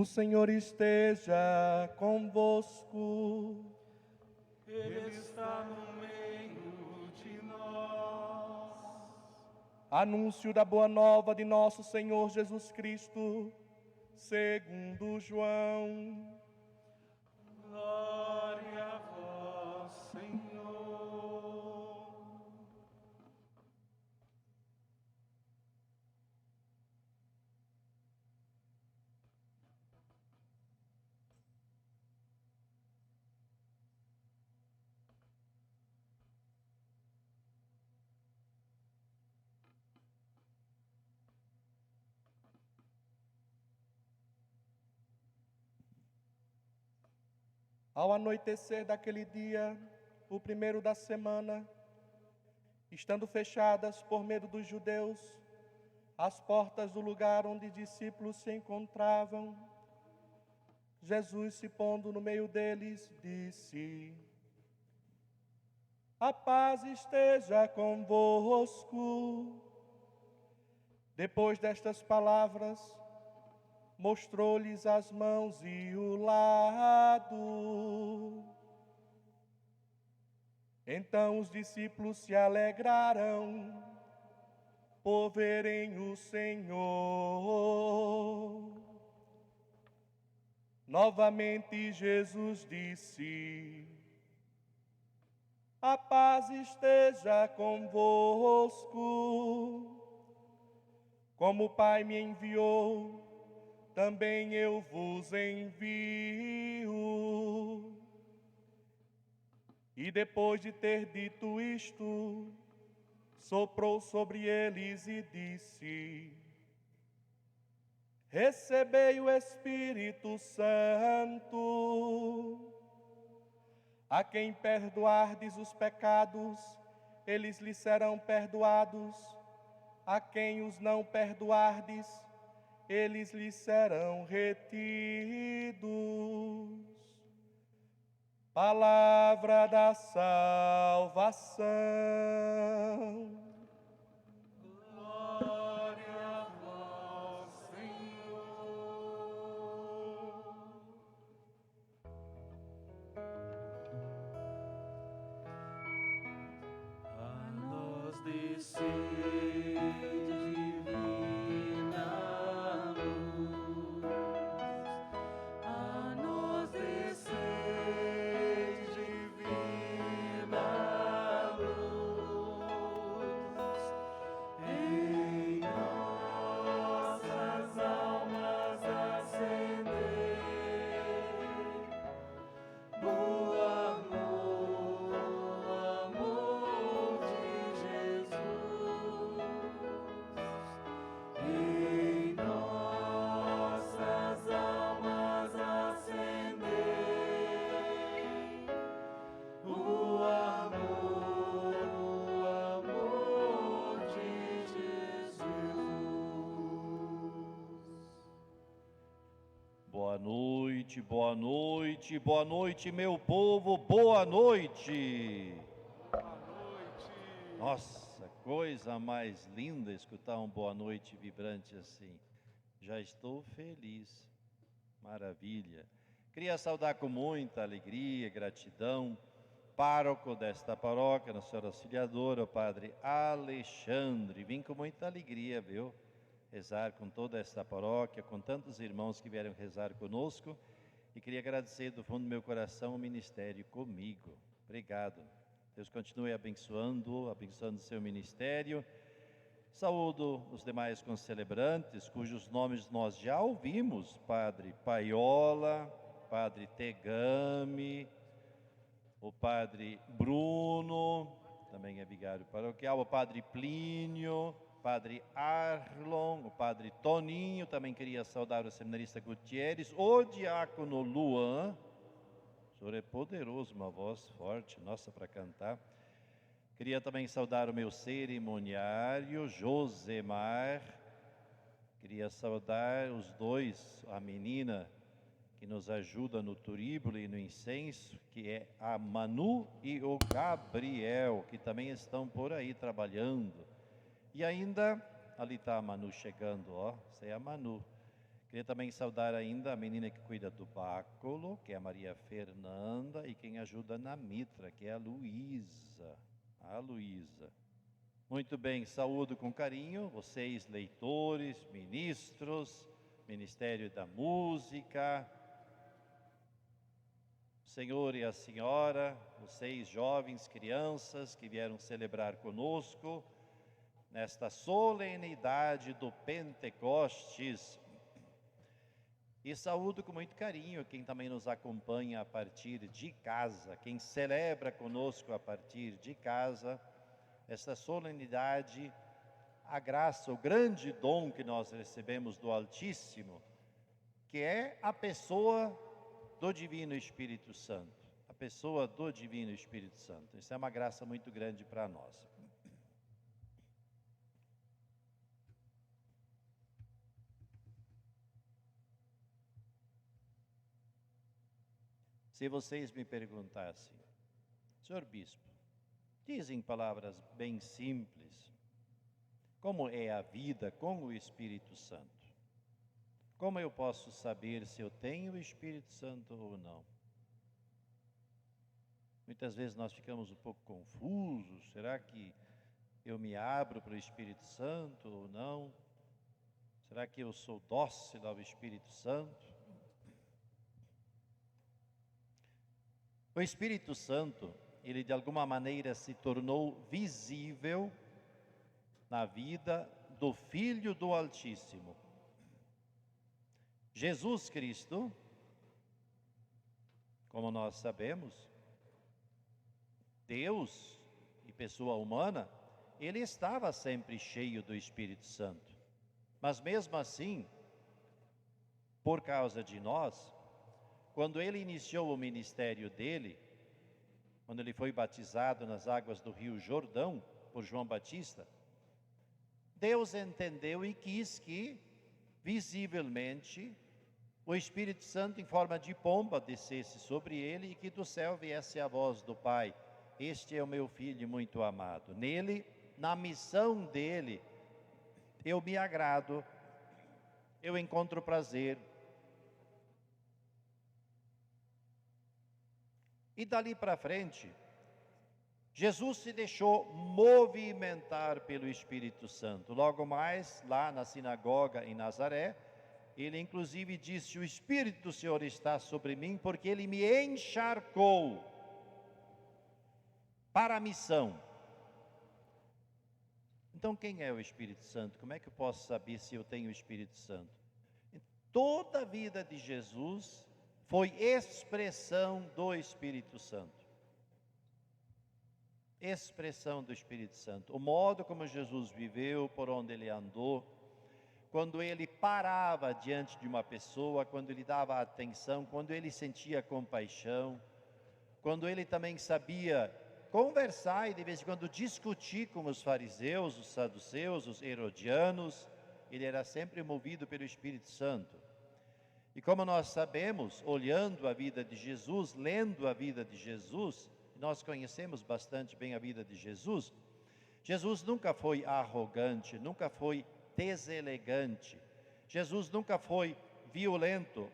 O Senhor esteja convosco. Ele está no meio de nós. Anúncio da boa nova de nosso Senhor Jesus Cristo, segundo João. Glória a vós, Senhor. Ao anoitecer daquele dia, o primeiro da semana, estando fechadas por medo dos judeus, as portas do lugar onde os discípulos se encontravam, Jesus, se pondo no meio deles, disse: A paz esteja convosco. Depois destas palavras, mostrou-lhes as mãos e o lado. Então os discípulos se alegraram por verem o Senhor. Novamente Jesus disse: A paz esteja convosco. Como o Pai me enviou, também eu vos envio. E depois de ter dito isto, soprou sobre eles e disse: Recebei o Espírito Santo. A quem perdoardes os pecados, eles lhes serão perdoados. A quem os não perdoardes, eles lhes serão retidos. Palavra da salvação. Glória a vós, Senhor. A nós descende divina luz. A nós descende divina luz. Em nossas almas acender o amor de Jesus. Em nossas almas acender o amor de Jesus. Boa noite, boa noite, boa noite, meu povo, boa noite. Boa noite. Nossa, coisa mais linda escutar um boa noite vibrante assim. Já estou feliz, maravilha. Queria saudar com muita alegria e gratidão pároco desta paróquia, Nossa Senhora Auxiliadora, o Padre Alexandre. Vim com muita alegria, viu? Rezar com toda esta paróquia, com tantos irmãos que vieram rezar conosco, e queria agradecer do fundo do meu coração o ministério comigo. Obrigado. Deus continue abençoando o seu ministério. Saúdo os demais concelebrantes, cujos nomes nós já ouvimos: Padre Paiola, Padre Tegami, o Padre Bruno, também é vigário paroquial, o Padre Plínio, Padre Arlon, o Padre Toninho, também queria saudar o seminarista Gutierrez, o Diácono Luan. O senhor é poderoso, uma voz forte, nossa, para cantar. Queria também saudar o meu cerimoniário, Josemar. Queria saudar os dois, a menina que nos ajuda no turíbulo e no incenso, que é a Manu e o Gabriel, que também estão por aí trabalhando. E ainda, ali está a Manu chegando, ó, essa é a Manu. Queria também saudar ainda a menina que cuida do báculo, que é a Maria Fernanda, e quem ajuda na mitra, que é a Luísa. A Luísa. Muito bem, saúdo com carinho vocês, leitores, ministros, Ministério da Música, o Senhor e a Senhora, vocês jovens, crianças que vieram celebrar conosco, nesta solenidade do Pentecostes. E saúdo com muito carinho quem também nos acompanha a partir de casa, quem celebra conosco a partir de casa, esta solenidade, a graça, o grande dom que nós recebemos do Altíssimo, que é a pessoa do Divino Espírito Santo. A pessoa do Divino Espírito Santo. Isso é uma graça muito grande para nós. Se vocês me perguntassem, senhor bispo, dizem palavras bem simples, como é a vida com o Espírito Santo? Como eu posso saber se eu tenho o Espírito Santo ou não? Muitas vezes nós ficamos um pouco confusos, será que eu me abro para o Espírito Santo ou não? Será que eu sou dócil ao Espírito Santo? O Espírito Santo, ele de alguma maneira se tornou visível na vida do Filho do Altíssimo. Jesus Cristo, como nós sabemos, Deus e pessoa humana, ele estava sempre cheio do Espírito Santo. Mas mesmo assim, por causa de nós, quando ele iniciou o ministério dele, quando ele foi batizado nas águas do Rio Jordão por João Batista, Deus entendeu e quis que, visivelmente, o Espírito Santo em forma de pomba descesse sobre ele e que do céu viesse a voz do Pai: este é o meu filho muito amado. Nele, na missão dele, eu me agrado, eu encontro prazer. E dali para frente, Jesus se deixou movimentar pelo Espírito Santo. Logo mais, lá na sinagoga em Nazaré, ele inclusive disse: o Espírito do Senhor está sobre mim, porque ele me encharcou para a missão. Então, quem é o Espírito Santo? Como é que eu posso saber se eu tenho o Espírito Santo? Toda a vida de Jesus foi expressão do Espírito Santo. Expressão do Espírito Santo. O modo como Jesus viveu, por onde ele andou, quando ele parava diante de uma pessoa, quando ele dava atenção, quando ele sentia compaixão, quando ele também sabia conversar e de vez em quando discutir com os fariseus, os saduceus, os herodianos, ele era sempre movido pelo Espírito Santo. E como nós sabemos, olhando a vida de Jesus, lendo a vida de Jesus, nós conhecemos bastante bem a vida de Jesus. Jesus nunca foi arrogante, nunca foi deselegante. Jesus nunca foi violento.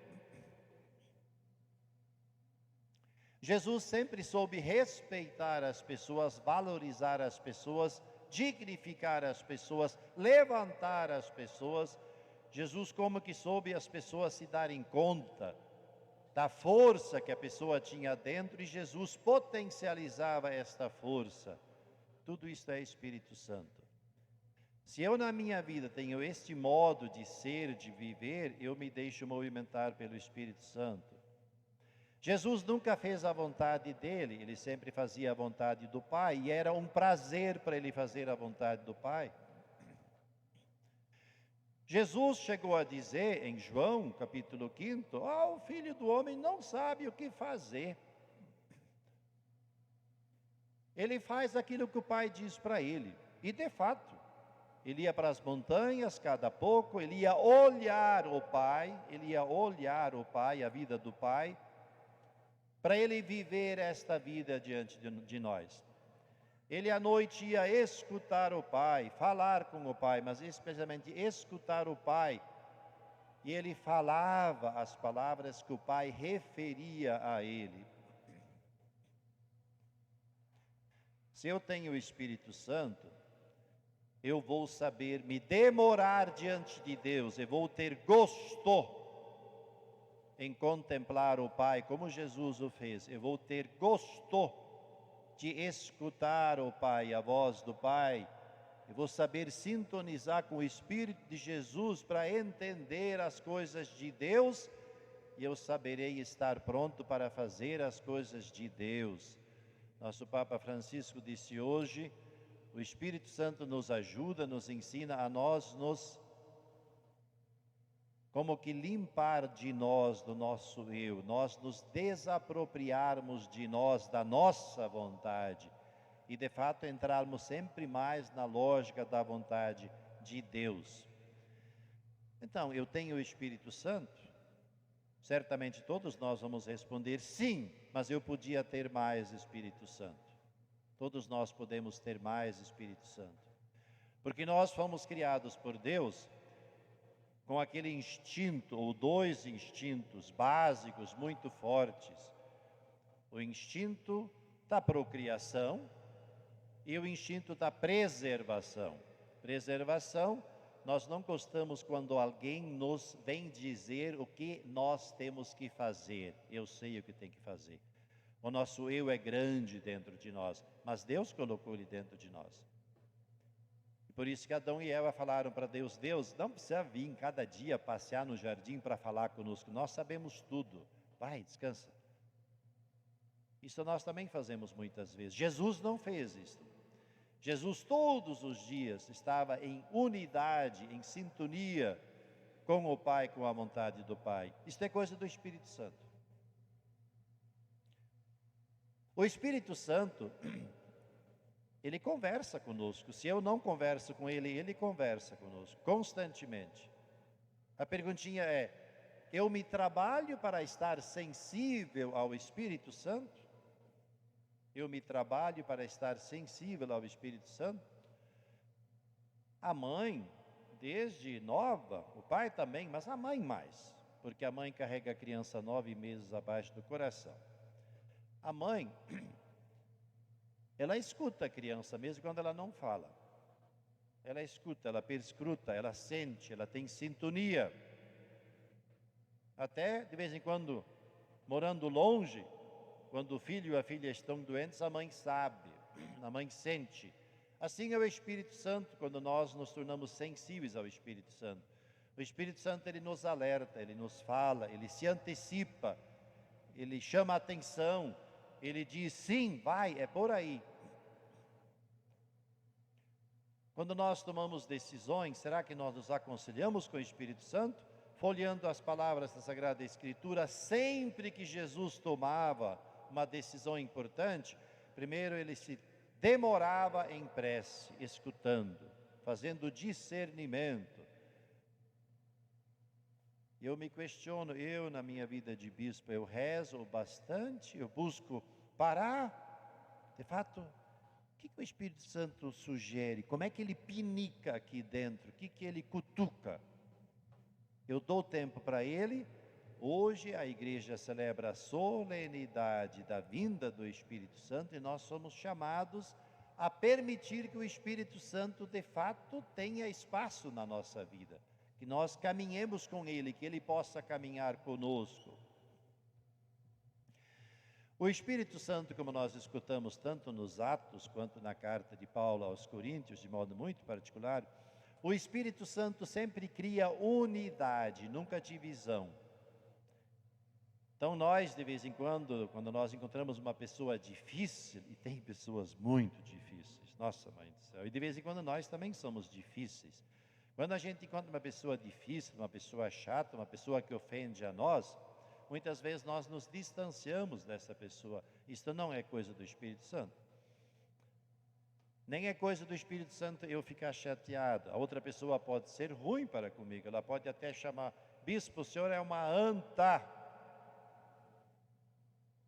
Jesus sempre soube respeitar as pessoas, valorizar as pessoas, dignificar as pessoas, levantar as pessoas. Jesus como que soube as pessoas se darem conta da força que a pessoa tinha dentro, e Jesus potencializava esta força. Tudo isso é Espírito Santo. Se eu na minha vida tenho este modo de ser, de viver, eu me deixo movimentar pelo Espírito Santo. Jesus nunca fez a vontade dele, ele sempre fazia a vontade do Pai, e era um prazer para ele fazer a vontade do Pai. Jesus chegou a dizer em João, capítulo 5, o Filho do Homem não sabe o que fazer. Ele faz aquilo que o Pai diz para ele. E de fato, ele ia para as montanhas cada pouco, ele ia olhar o Pai, a vida do Pai, para ele viver esta vida diante de nós. Ele à noite ia escutar o Pai, falar com o Pai, mas especialmente escutar o Pai e ele falava as palavras que o Pai referia a ele. Se eu tenho o Espírito Santo, eu vou saber me demorar diante de Deus, eu vou ter gosto em contemplar o Pai, como Jesus o fez. Eu vou ter gosto de escutar o Pai, a voz do Pai. Eu vou saber sintonizar com o Espírito de Jesus para entender as coisas de Deus, e eu saberei estar pronto para fazer as coisas de Deus. Nosso Papa Francisco disse hoje: o Espírito Santo nos ajuda, nos ensina a nós como que limpar de nós, do nosso eu, nós nos desapropriarmos de nós, da nossa vontade, e de fato entrarmos sempre mais na lógica da vontade de Deus. Então, eu tenho o Espírito Santo? Certamente todos nós vamos responder sim, mas eu podia ter mais Espírito Santo. Todos nós podemos ter mais Espírito Santo, porque nós fomos criados por Deus com aquele instinto, ou dois instintos básicos muito fortes: o instinto da procriação e o instinto da preservação. Preservação, nós não gostamos quando alguém nos vem dizer o que nós temos que fazer. Eu sei o que tem que fazer. O nosso eu é grande dentro de nós, mas Deus colocou ele dentro de nós. E por isso que Adão e Eva falaram para Deus: Deus, não precisa vir cada dia passear no jardim para falar conosco, nós sabemos tudo, vai, descansa. Isso nós também fazemos muitas vezes. Jesus não fez isso. Jesus todos os dias estava em unidade, em sintonia com o Pai, com a vontade do Pai. Isso é coisa do Espírito Santo. O Espírito Santo, ele conversa conosco. Se eu não converso com ele, ele conversa conosco constantemente. A perguntinha é: eu me trabalho para estar sensível ao Espírito Santo? Eu me trabalho para estar sensível ao Espírito Santo? A mãe, desde nova, o pai também, mas a mãe mais, porque a mãe carrega a criança 9 meses abaixo do coração. A mãe, ela escuta a criança mesmo quando ela não fala. Ela escuta, ela perscruta, ela sente, ela tem sintonia. Até, de vez em quando, morando longe, quando o filho e a filha estão doentes, a mãe sabe, a mãe sente. Assim é o Espírito Santo, quando nós nos tornamos sensíveis ao Espírito Santo. O Espírito Santo, ele nos alerta, ele nos fala, ele se antecipa, ele chama a atenção, ele diz: sim, vai, é por aí. Quando nós tomamos decisões, será que nós nos aconselhamos com o Espírito Santo? Folheando as palavras da Sagrada Escritura, sempre que Jesus tomava uma decisão importante, primeiro ele se demorava em prece, escutando, fazendo discernimento. Eu me questiono, eu na minha vida de bispo, eu rezo bastante, eu busco parar. De fato, o que o Espírito Santo sugere? Como é que ele pinica aqui dentro? O que ele cutuca? Eu dou tempo para ele. Hoje a igreja celebra a solenidade da vinda do Espírito Santo e nós somos chamados a permitir que o Espírito Santo de fato tenha espaço na nossa vida, que nós caminhemos com ele, que ele possa caminhar conosco. O Espírito Santo, como nós escutamos tanto nos Atos quanto na carta de Paulo aos Coríntios, de modo muito particular, o Espírito Santo sempre cria unidade, nunca divisão. Então nós, de vez em quando nós encontramos uma pessoa difícil, e tem pessoas muito difíceis, nossa mãe do céu, e de vez em quando nós também somos difíceis. Quando a gente encontra uma pessoa difícil, uma pessoa chata, uma pessoa que ofende a nós, muitas vezes nós nos distanciamos dessa pessoa. Isto não é coisa do Espírito Santo. Nem é coisa do Espírito Santo eu ficar chateado. A outra pessoa pode ser ruim para comigo, ela pode até chamar: bispo, o senhor é uma anta.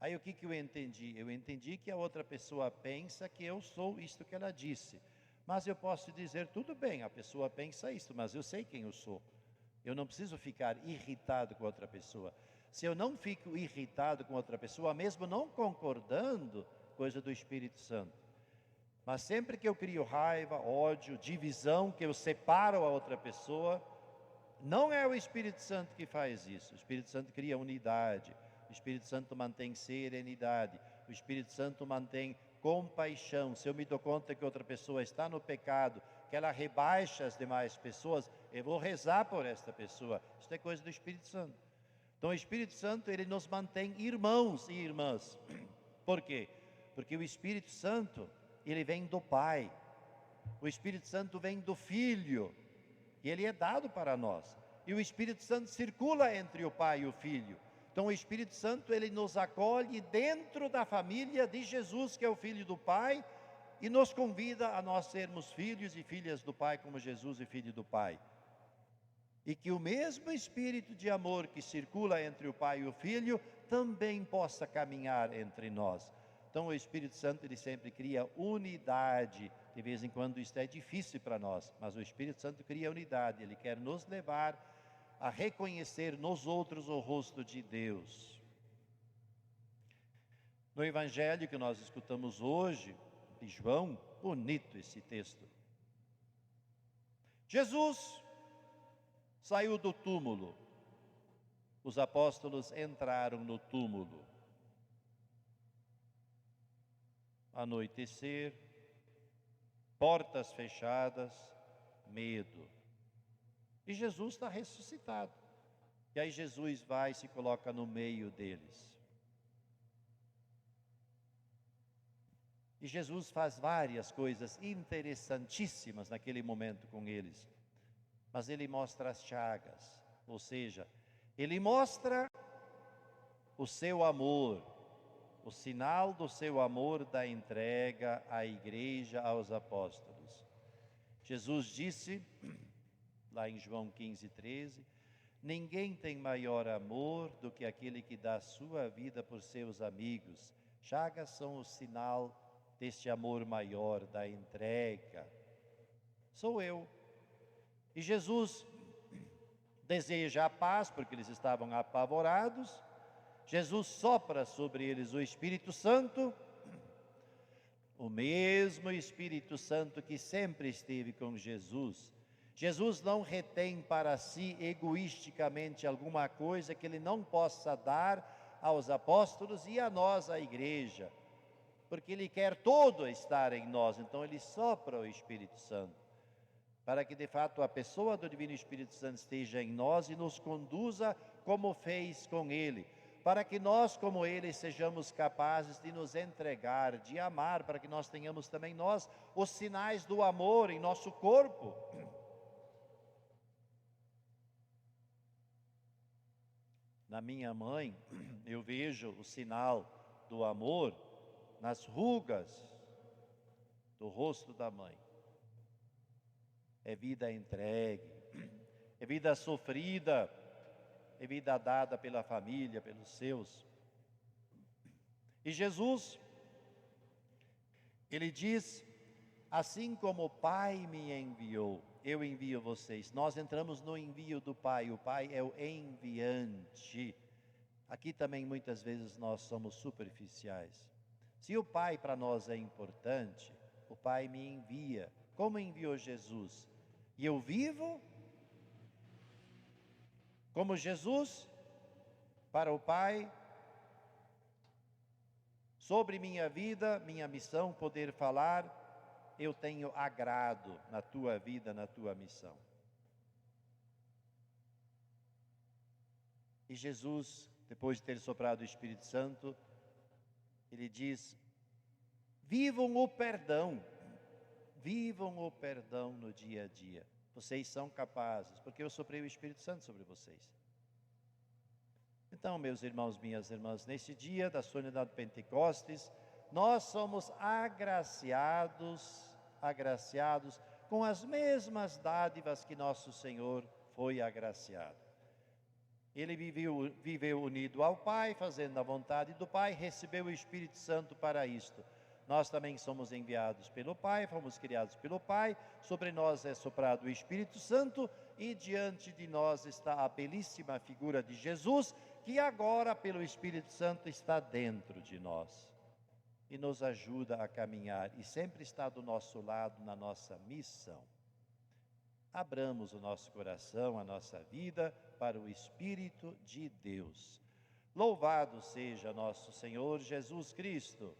Aí o que eu entendi? Eu entendi que a outra pessoa pensa que eu sou isto que ela disse. Mas eu posso dizer: tudo bem, a pessoa pensa isso, mas eu sei quem eu sou. Eu não preciso ficar irritado com outra pessoa. Se eu não fico irritado com outra pessoa, mesmo não concordando, coisa do Espírito Santo. Mas sempre que eu crio raiva, ódio, divisão, que eu separo a outra pessoa, não é o Espírito Santo que faz isso. O Espírito Santo cria unidade. O Espírito Santo mantém serenidade. O Espírito Santo mantém compaixão. Se eu me dou conta que outra pessoa está no pecado, que ela rebaixa as demais pessoas, eu vou rezar por esta pessoa. Isso é coisa do Espírito Santo. Então o Espírito Santo, ele nos mantém irmãos e irmãs. Por quê? Porque o Espírito Santo, ele vem do Pai. O Espírito Santo vem do Filho. E ele é dado para nós. E o Espírito Santo circula entre o Pai e o Filho. Então o Espírito Santo, ele nos acolhe dentro da família de Jesus, que é o Filho do Pai, e nos convida a nós sermos filhos e filhas do Pai, como Jesus é filho do Pai. E que o mesmo Espírito de amor que circula entre o Pai e o Filho, também possa caminhar entre nós. Então o Espírito Santo, ele sempre cria unidade. De vez em quando isso é difícil para nós, mas o Espírito Santo cria unidade. Ele quer nos levar a reconhecer nos outros o rosto de Deus. No Evangelho que nós escutamos hoje, de João, bonito esse texto. Jesus saiu do túmulo. Os apóstolos entraram no túmulo. Anoitecer, portas fechadas, medo. E Jesus está ressuscitado. E aí Jesus vai e se coloca no meio deles. E Jesus faz várias coisas interessantíssimas naquele momento com eles. Mas ele mostra as chagas, ou seja, ele mostra o seu amor, o sinal do seu amor da entrega à igreja, aos apóstolos. Jesus disse, lá em João 15:13, ninguém tem maior amor do que aquele que dá sua vida por seus amigos. Chagas são o sinal deste amor maior, da entrega. Sou eu. E Jesus deseja a paz, porque eles estavam apavorados. Jesus sopra sobre eles o Espírito Santo, o mesmo Espírito Santo que sempre esteve com Jesus. Jesus não retém para si egoisticamente alguma coisa que ele não possa dar aos apóstolos e a nós, a igreja, porque ele quer todo estar em nós. Então ele sopra o Espírito Santo, para que de fato a pessoa do Divino Espírito Santo esteja em nós e nos conduza como fez com ele, para que nós, como ele, sejamos capazes de nos entregar, de amar, para que nós tenhamos também nós os sinais do amor em nosso corpo. Na minha mãe, eu vejo o sinal do amor nas rugas do rosto da mãe. É vida entregue, é vida sofrida, é vida dada pela família, pelos seus. E Jesus, ele diz, assim como o Pai me enviou, eu envio vocês. Nós entramos no envio do Pai, o Pai é o enviante. Aqui também muitas vezes nós somos superficiais. Se o Pai para nós é importante, o Pai me envia, como enviou Jesus. E eu vivo como Jesus para o Pai, sobre minha vida, minha missão, poder falar, eu tenho agrado na tua vida, na tua missão. E Jesus, depois de ter soprado o Espírito Santo, ele diz, vivam o perdão no dia a dia. Vocês são capazes, porque eu soprei o Espírito Santo sobre vocês. Então, meus irmãos, minhas irmãs, nesse dia da solenidade de Pentecostes, nós somos agraciados com as mesmas dádivas que nosso Senhor foi agraciado. Ele viveu unido ao Pai, fazendo a vontade do Pai, recebeu o Espírito Santo para isto. Nós também somos enviados pelo Pai, fomos criados pelo Pai, sobre nós é soprado o Espírito Santo, e diante de nós está a belíssima figura de Jesus, que agora, pelo Espírito Santo, está dentro de nós e nos ajuda a caminhar e sempre está do nosso lado na nossa missão. Abramos o nosso coração, a nossa vida para o Espírito de Deus. Louvado seja nosso Senhor Jesus Cristo,